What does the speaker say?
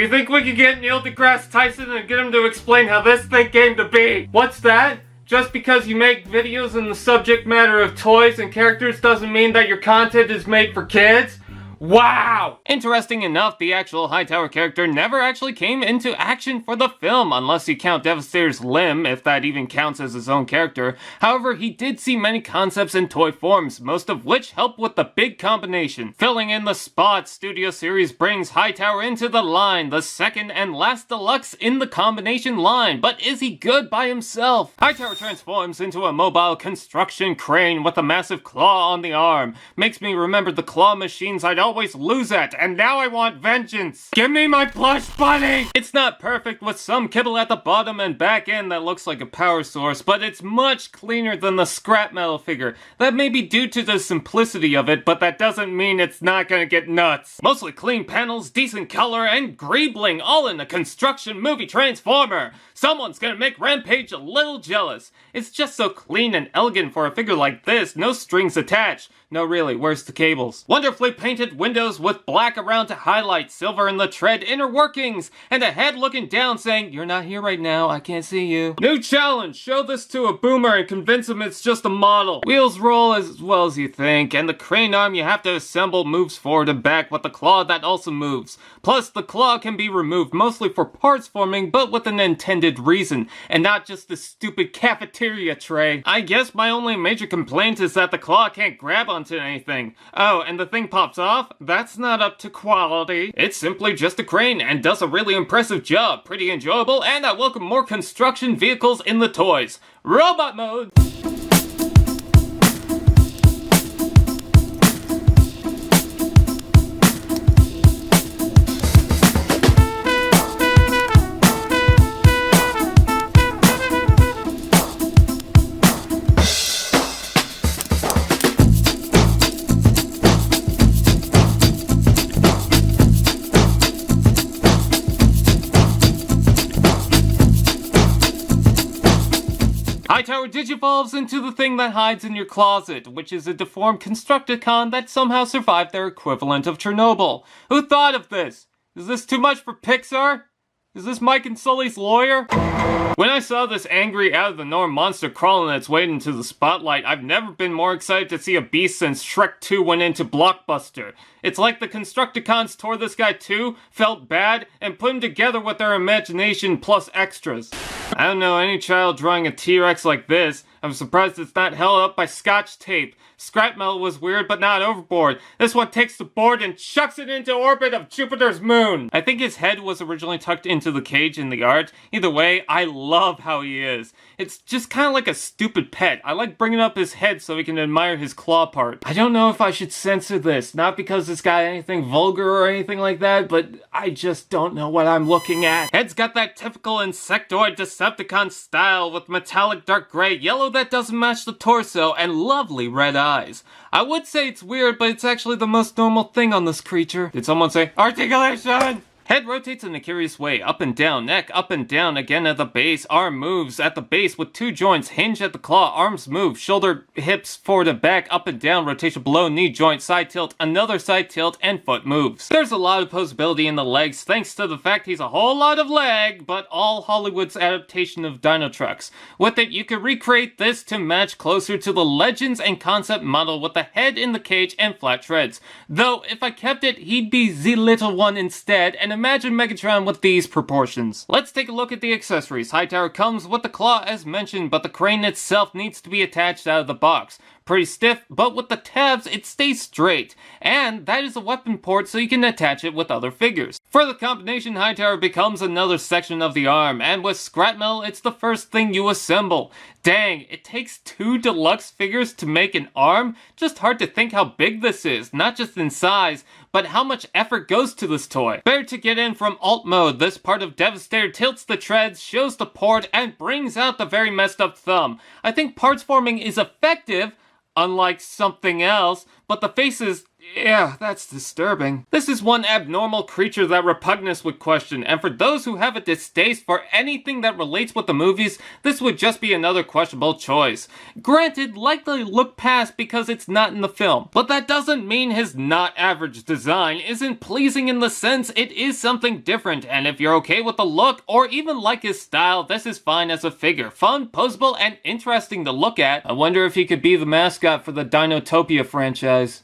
You think we could get Neil deGrasse Tyson and get him to explain how this thing came to be? What's that? Just because you make videos in the subject matter of toys and characters doesn't mean that your content is made for kids? Wow! Interesting enough, the actual Hightower character never actually came into action for the film, unless you count Devastator's limb, if that even counts as his own character. However, he did see many concepts in toy forms, most of which help with the big combination. Filling in the spots, Studio Series brings Hightower into the line, the second and last Deluxe in the combination line, but is he good by himself? Hightower transforms into a mobile construction crane with a massive claw on the arm. Makes me remember the claw machines I'd always lose at, and now I want vengeance. Give me my plush bunny! It's not perfect with some kibble at the bottom and back end that looks like a power source, but it's much cleaner than the scrap metal figure. That may be due to the simplicity of it, but that doesn't mean it's not gonna get nuts. Mostly clean panels, decent color, and greebling, all in a construction movie transformer. Someone's gonna make Rampage a little jealous. It's just so clean and elegant for a figure like this, no strings attached. No really, where's the cables? Wonderfully painted windows with black around to highlight, silver in the tread inner workings, and a head looking down saying, "You're not here right now, I can't see you." New challenge, show this to a boomer and convince him it's just a model. Wheels roll as well as you think, and the crane arm you have to assemble moves forward and back with the claw that also moves. Plus, the claw can be removed mostly for parts forming, but with an intended reason, and not just the stupid cafeteria tray. I guess my only major complaint is that the claw can't grab onto anything. Oh, and the thing pops off? That's not up to quality. It's simply just a crane and does a really impressive job. Pretty enjoyable, and I welcome more construction vehicles in the toys. Robot mode! Hightower digivolves into the thing that hides in your closet, which is a deformed Constructicon that somehow survived their equivalent of Chernobyl. Who thought of this? Is this too much for Pixar? Is this Mike and Sully's lawyer? When I saw this angry, out-of-the-norm monster crawling its way into the spotlight, I've never been more excited to see a beast since Shrek 2 went into Blockbuster. It's like the Constructicons tore this guy too, felt bad, and put him together with their imagination plus extras. I don't know any child drawing a T-Rex like this. I'm surprised it's not held up by scotch tape. Scrap metal was weird, but not overboard. This one takes the board and chucks it into orbit of Jupiter's moon. I think his head was originally tucked into the cage in the art. Either way, I love how he is. It's just kind of like a stupid pet. I like bringing up his head so we can admire his claw part. I don't know if I should censor this, not because it's got anything vulgar or anything like that, but I just don't know what I'm looking at. Head's got that typical insectoid Decepticon style with metallic dark gray, yellow that doesn't match the torso, and lovely red eyes. I would say it's weird, but it's actually the most normal thing on this creature. Did someone say, articulation? Head rotates in a curious way, up and down, neck up and down again at the base, arm moves at the base with two joints, hinge at the claw, arms move, shoulder, hips, forward and back, up and down, rotation below knee joint, side tilt, another side tilt, and foot moves. There's a lot of posability in the legs thanks to the fact he's a whole lot of leg, but all Hollywood's adaptation of Dino Trucks. With it, you could recreate this to match closer to the Legends and concept model with the head in the cage and flat treads. Though, if I kept it, he'd be the little one instead, and imagine Megatron with these proportions. Let's take a look at the accessories. Hightower comes with the claw as mentioned, but the crane itself needs to be attached out of the box. Pretty stiff, but with the tabs it stays straight. And that is a weapon port so you can attach it with other figures. For the combination, Hightower becomes another section of the arm, and with scrap metal it's the first thing you assemble. Dang, it takes 2 deluxe figures to make an arm? Just hard to think how big this is, not just in size, but how much effort goes to this toy. Better to get in from alt mode. This part of Devastator tilts the treads, shows the port, and brings out the very messed up thumb. I think parts forming is effective, unlike something else, but the face is Yeah, that's disturbing. This is one abnormal creature that Repugnus would question, and for those who have a distaste for anything that relates with the movies, this would just be another questionable choice. Granted, likely look past because it's not in the film, but that doesn't mean his not average design isn't pleasing in the sense it is something different, and if you're okay with the look, or even like his style, this is fine as a figure. Fun, posable, and interesting to look at. I wonder if he could be the mascot for the Dinotopia franchise.